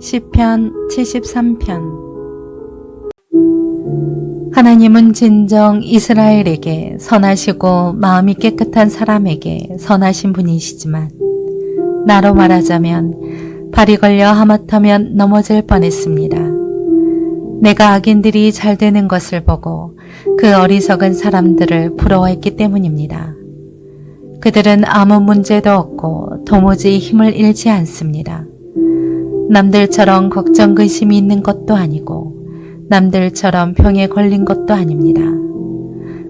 시편 73편. 하나님은 진정 이스라엘에게 선하시고 마음이 깨끗한 사람에게 선하신 분이시지만 나로 말하자면 발이 걸려 하마터면 넘어질 뻔했습니다. 내가 악인들이 잘 되는 것을 보고 그 어리석은 사람들을 부러워했기 때문입니다. 그들은 아무 문제도 없고 도무지 힘을 잃지 않습니다. 남들처럼 걱정 근심이 있는 것도 아니고 남들처럼 병에 걸린 것도 아닙니다.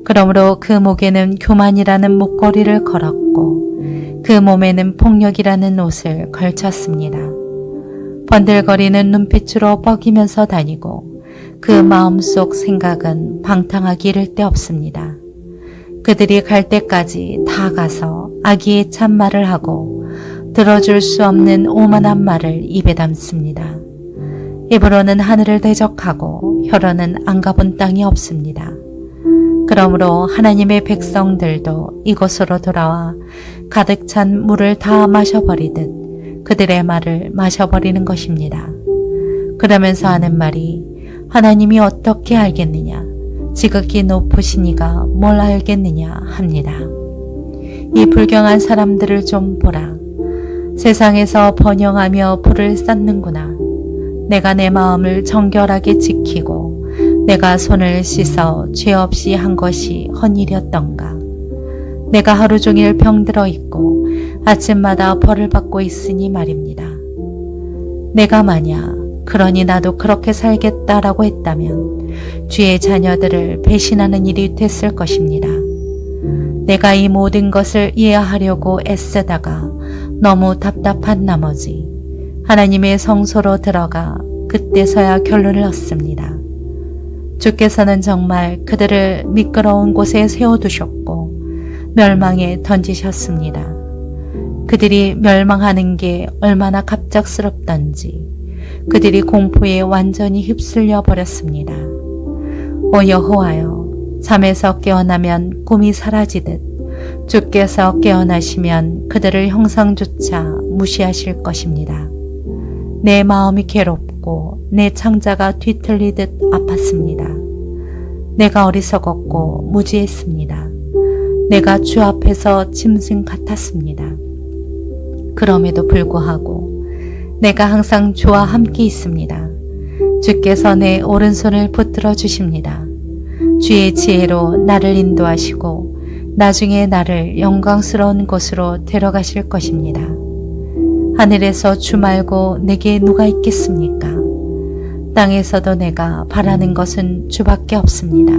그러므로 그 목에는 교만이라는 목걸이를 걸었고 그 몸에는 폭력이라는 옷을 걸쳤습니다. 번들거리는 눈빛으로 뻐기면서 다니고 그 마음속 생각은 방탕하기 이를 데 없습니다. 그들이 갈 때까지 다 가서 악의의 참말을 하고 들어줄 수 없는 오만한 말을 입에 담습니다. 입으로는 하늘을 대적하고 혀로는 안 가본 땅이 없습니다. 그러므로 하나님의 백성들도 이곳으로 돌아와 가득 찬 물을 다 마셔버리듯 그들의 말을 마셔버리는 것입니다. 그러면서 하는 말이 하나님이 어떻게 알겠느냐, 지극히 높으시니가 뭘 알겠느냐 합니다. 이 불경한 사람들을 좀 보라. 세상에서 번영하며 불을 쌓는구나. 내가 내 마음을 정결하게 지키고 내가 손을 씻어 죄 없이 한 것이 헛일이었던가. 내가 하루 종일 병들어 있고 아침마다 벌을 받고 있으니 말입니다. 내가 만약 그러니 나도 그렇게 살겠다라고 했다면 주의 자녀들을 배신하는 일이 됐을 것입니다. 내가 이 모든 것을 이해하려고 애쓰다가 너무 답답한 나머지 하나님의 성소로 들어가 그때서야 결론을 얻습니다. 주께서는 정말 그들을 미끄러운 곳에 세워두셨고 멸망에 던지셨습니다. 그들이 멸망하는 게 얼마나 갑작스럽던지 그들이 공포에 완전히 휩쓸려 버렸습니다. 오 여호와여, 잠에서 깨어나면 꿈이 사라지듯 주께서 깨어나시면 그들을 형상조차 무시하실 것입니다. 내 마음이 괴롭고 내 창자가 뒤틀리듯 아팠습니다. 내가 어리석었고 무지했습니다. 내가 주 앞에서 짐승 같았습니다. 그럼에도 불구하고 내가 항상 주와 함께 있습니다. 주께서 내 오른손을 붙들어 주십니다. 주의 지혜로 나를 인도하시고 나중에 나를 영광스러운 곳으로 데려가실 것입니다. 하늘에서 주 말고 내게 누가 있겠습니까? 땅에서도 내가 바라는 것은 주밖에 없습니다.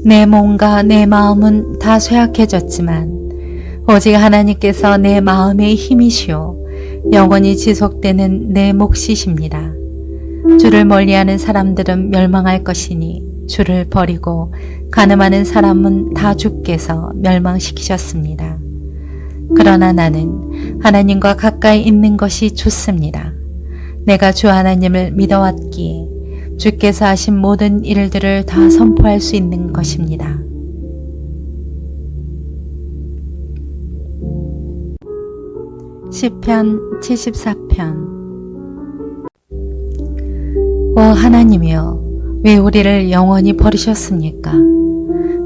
내 몸과 내 마음은 다 쇠약해졌지만 오직 하나님께서 내 마음의 힘이시오 영원히 지속되는 내 몫이십니다. 주를 멀리하는 사람들은 멸망할 것이니 주를 버리고 간음하는 사람은 다 주께서 멸망시키셨습니다. 그러나 나는 하나님과 가까이 있는 것이 좋습니다. 내가 주 하나님을 믿어왔기에 주께서 하신 모든 일들을 다 선포할 수 있는 것입니다. 시편 74편. 오 하나님이여, 왜 우리를 영원히 버리셨습니까?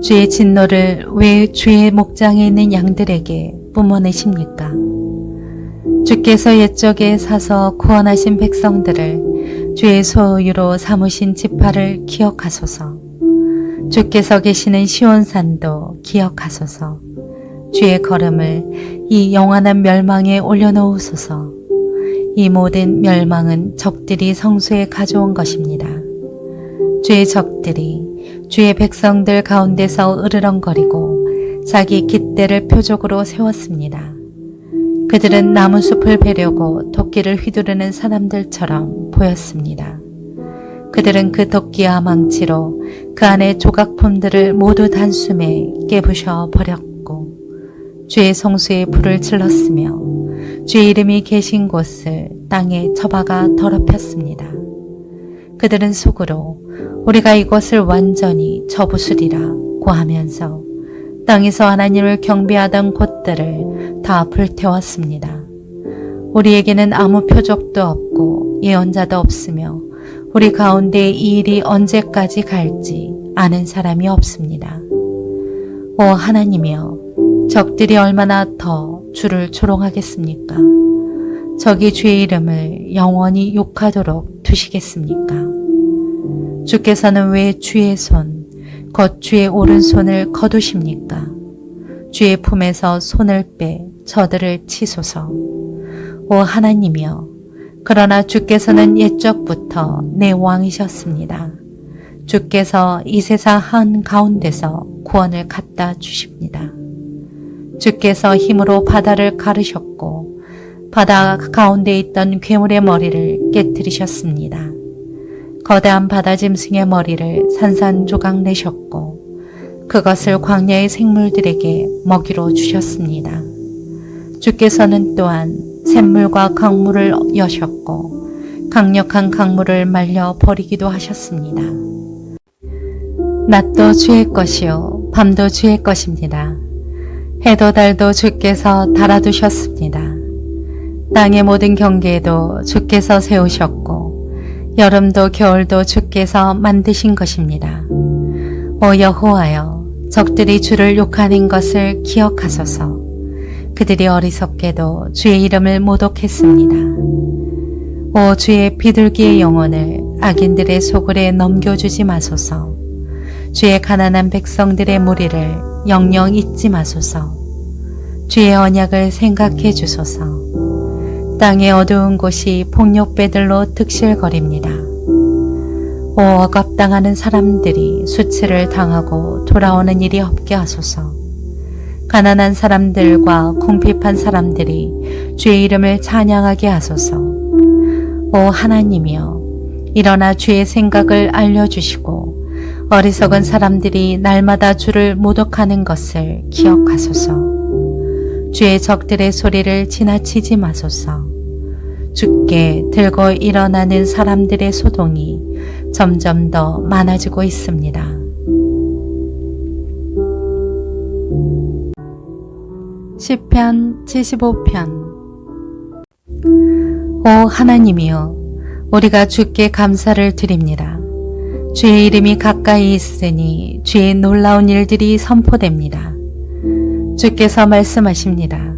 주의 진노를 왜 주의 목장에 있는 양들에게 뿜어내십니까? 주께서 옛적에 사서 구원하신 백성들을 주의 소유로 삼으신 지파를 기억하소서. 주께서 계시는 시온산도 기억하소서. 주의 걸음을 이 영원한 멸망에 올려놓으소서. 이 모든 멸망은 적들이 성소에 가져온 것입니다. 주의 적들이 주의 백성들 가운데서 으르렁거리고 자기 깃대를 표적으로 세웠습니다. 그들은 나무숲을 베려고 도끼를 휘두르는 사람들처럼 보였습니다. 그들은 그 도끼와 망치로 그 안의 조각품들을 모두 단숨에 깨부셔 버렸고 주의 성소에 불을 질렀으며 주의 이름이 계신 곳을 땅에 처박아 더럽혔습니다. 그들은 속으로 우리가 이곳을 완전히 저부수리라고 하면서 땅에서 하나님을 경배하던 곳들을 다 불태웠습니다. 우리에게는 아무 표적도 없고 예언자도 없으며 우리 가운데 이 일이 언제까지 갈지 아는 사람이 없습니다. 오 하나님이여, 적들이 얼마나 더 주를 조롱하겠습니까? 적이 주의 이름을 영원히 욕하도록 두시겠습니까? 주께서는 왜 주의 손, 곧 주의 오른손을 거두십니까? 주의 품에서 손을 빼 저들을 치소서. 오 하나님이여, 그러나 주께서는 옛적부터 내 왕이셨습니다. 주께서 이 세상 한가운데서 구원을 갖다 주십니다. 주께서 힘으로 바다를 가르셨고 바다 가운데 있던 괴물의 머리를 깨뜨리셨습니다. 거대한 바다짐승의 머리를 산산조각 내셨고 그것을 광야의 생물들에게 먹이로 주셨습니다. 주께서는 또한 샘물과 강물을 여셨고 강력한 강물을 말려 버리기도 하셨습니다. 낮도 주의 것이요 밤도 주의 것입니다. 해도 달도 주께서 달아두셨습니다. 땅의 모든 경계에도 주께서 세우셨고 여름도 겨울도 주께서 만드신 것입니다. 오 여호와여, 적들이 주를 욕하는 것을 기억하소서. 그들이 어리석게도 주의 이름을 모독했습니다. 오 주의 비둘기의 영혼을 악인들의 소굴에 넘겨주지 마소서. 주의 가난한 백성들의 무리를 영영 잊지 마소서. 주의 언약을 생각해 주소서. 땅의 어두운 곳이 폭력배들로 득실거립니다. 오 억압당하는 사람들이 수치를 당하고 돌아오는 일이 없게 하소서. 가난한 사람들과 궁핍한 사람들이 주의 이름을 찬양하게 하소서. 오 하나님이여, 일어나 주의 생각을 알려주시고 어리석은 사람들이 날마다 주를 모독하는 것을 기억하소서. 주의 적들의 소리를 지나치지 마소서. 주께 들고 일어나는 사람들의 소동이 점점 더 많아지고 있습니다. 시편 75편. 오 하나님이여, 우리가 주께 감사를 드립니다. 주의 이름이 가까이 있으니 주의 놀라운 일들이 선포됩니다. 주께서 말씀하십니다.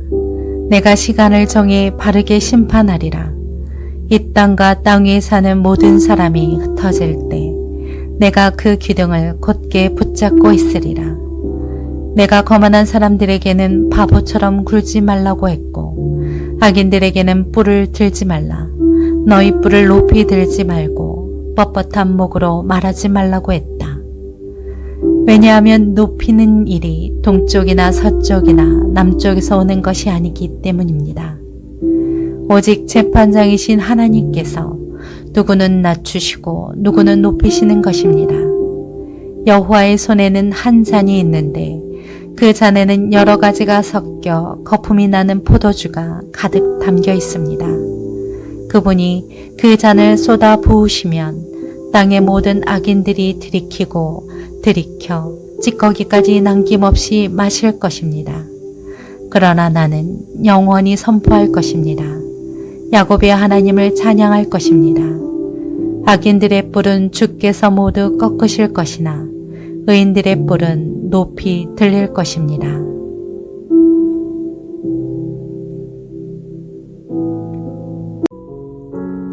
내가 시간을 정해 바르게 심판하리라. 이 땅과 땅 위에 사는 모든 사람이 흩어질 때 내가 그 기둥을 곧게 붙잡고 있으리라. 내가 거만한 사람들에게는 바보처럼 굴지 말라고 했고 악인들에게는 뿔을 들지 말라. 너희 뿔을 높이 들지 말고 뻣뻣한 목으로 말하지 말라고 했다. 왜냐하면 높이는 일이 동쪽이나 서쪽이나 남쪽에서 오는 것이 아니기 때문입니다. 오직 재판장이신 하나님께서 누구는 낮추시고 누구는 높이시는 것입니다. 여호와의 손에는 한 잔이 있는데 그 잔에는 여러 가지가 섞여 거품이 나는 포도주가 가득 담겨 있습니다. 그분이 그 잔을 쏟아 부으시면 땅의 모든 악인들이 들이키고 들이켜 찌꺼기까지 남김없이 마실 것입니다. 그러나 나는 영원히 선포할 것입니다. 야곱의 하나님을 찬양할 것입니다. 악인들의 뿔은 주께서 모두 꺾으실 것이나 의인들의 뿔은 높이 들릴 것입니다.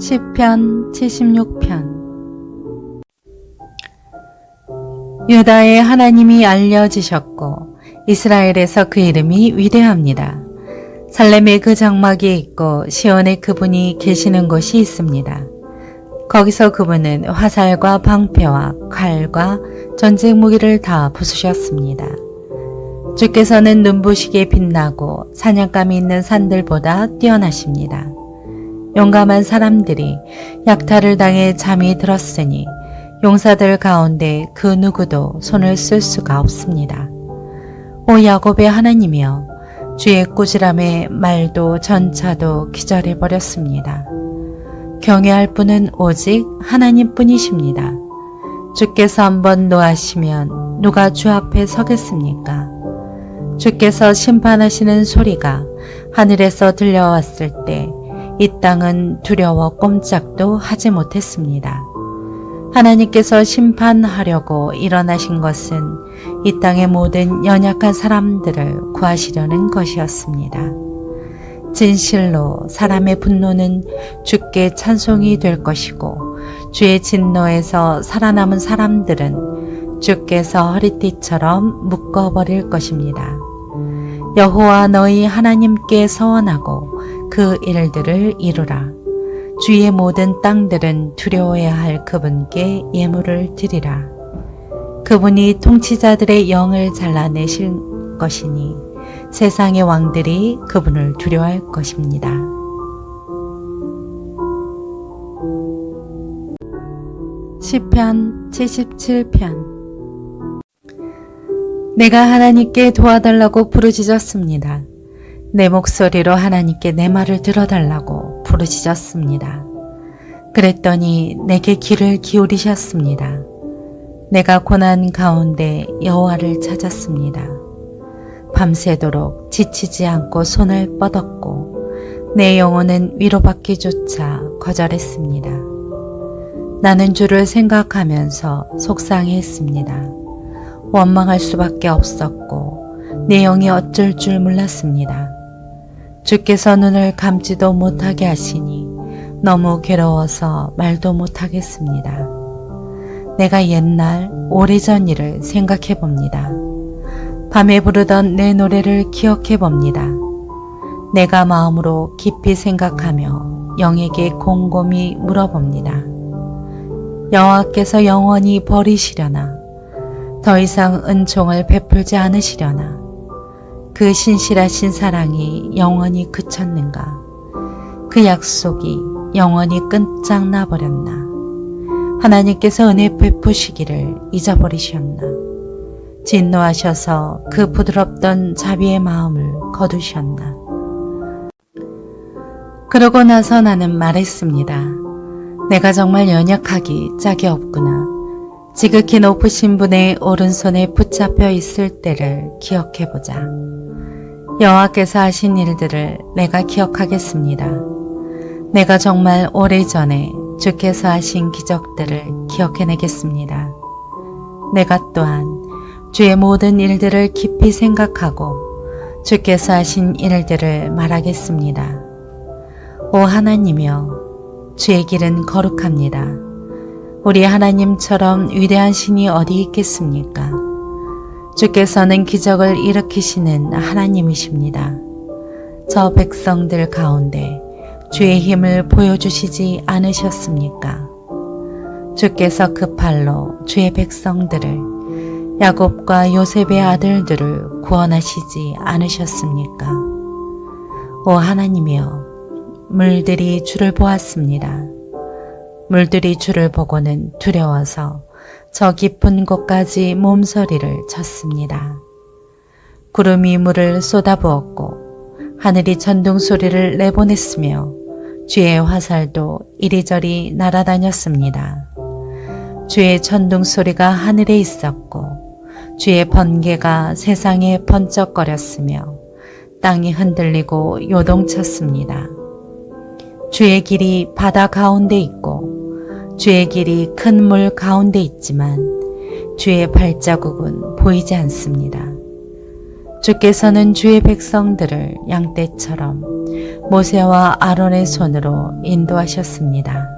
시편 76편. 유다의 하나님이 알려지셨고 이스라엘에서 그 이름이 위대합니다. 살렘에 그 장막이 있고 시온에 그분이 계시는 곳이 있습니다. 거기서 그분은 화살과 방패와 칼과 전쟁 무기를 다 부수셨습니다. 주께서는 눈부시게 빛나고 사냥감이 있는 산들보다 뛰어나십니다. 용감한 사람들이 약탈을 당해 잠이 들었으니 용사들 가운데 그 누구도 손을 쓸 수가 없습니다. 오 야곱의 하나님이여, 주의 꾸지람에 말도 전차도 기절해버렸습니다. 경외할 분은 오직 하나님뿐이십니다. 주께서 한번 노하시면 누가 주 앞에 서겠습니까? 주께서 심판하시는 소리가 하늘에서 들려왔을 때 이 땅은 두려워 꼼짝도 하지 못했습니다. 하나님께서 심판하려고 일어나신 것은 이 땅의 모든 연약한 사람들을 구하시려는 것이었습니다. 진실로 사람의 분노는 주께 찬송이 될 것이고 주의 진노에서 살아남은 사람들은 주께서 허리띠처럼 묶어버릴 것입니다. 여호와 너희 하나님께 서원하고 그 일들을 이루라. 주의 모든 땅들은 두려워해야 할 그분께 예물을 드리라. 그분이 통치자들의 영을 잘라내실 것이니 세상의 왕들이 그분을 두려워할 것입니다. 시편 77편. 내가 하나님께 도와달라고 부르짖었습니다. 내 목소리로 하나님께 내 말을 들어달라고 부르짖었습니다. 그랬더니 내게 귀를 기울이셨습니다. 내가 고난 가운데 여호와를 찾았습니다. 밤새도록 지치지 않고 손을 뻗었고 내 영혼은 위로받기조차 거절했습니다. 나는 주를 생각하면서 속상해했습니다. 원망할 수밖에 없었고 내 영이 어쩔 줄 몰랐습니다. 주께서 눈을 감지도 못하게 하시니 너무 괴로워서 말도 못하겠습니다. 내가 옛날 오래전 일을 생각해 봅니다. 밤에 부르던 내 노래를 기억해 봅니다. 내가 마음으로 깊이 생각하며 영에게 곰곰이 물어봅니다. 여호와께서 영원히 버리시려나? 더 이상 은총을 베풀지 않으시려나? 그 신실하신 사랑이 영원히 그쳤는가? 그 약속이 영원히 끝장나 버렸나? 하나님께서 은혜 베푸시기를 잊어버리셨나? 진노하셔서 그 부드럽던 자비의 마음을 거두셨나? 그러고 나서 나는 말했습니다. 내가 정말 연약하기 짝이 없구나. 지극히 높으신 분의 오른손에 붙잡혀 있을 때를 기억해보자. 여호와께서 하신 일들을 내가 기억하겠습니다. 내가 정말 오래전에 주께서 하신 기적들을 기억해내겠습니다. 내가 또한 주의 모든 일들을 깊이 생각하고 주께서 하신 일들을 말하겠습니다. 오 하나님이여, 주의 길은 거룩합니다. 우리 하나님처럼 위대한 신이 어디 있겠습니까? 주께서는 기적을 일으키시는 하나님이십니다. 저 백성들 가운데 주의 힘을 보여주시지 않으셨습니까? 주께서 그 팔로 주의 백성들을 야곱과 요셉의 아들들을 구원하시지 않으셨습니까? 오 하나님이여, 물들이 주를 보았습니다. 물들이 주를 보고는 두려워서 저 깊은 곳까지 몸서리를 쳤습니다. 구름이 물을 쏟아부었고 하늘이 천둥 소리를 내보냈으며 주의 화살도 이리저리 날아다녔습니다. 주의 천둥 소리가 하늘에 있었고 주의 번개가 세상에 번쩍거렸으며 땅이 흔들리고 요동쳤습니다. 주의 길이 바다 가운데 있고 주의 길이 큰 물 가운데 있지만 주의 발자국은 보이지 않습니다. 주께서는 주의 백성들을 양떼처럼 모세와 아론의 손으로 인도하셨습니다.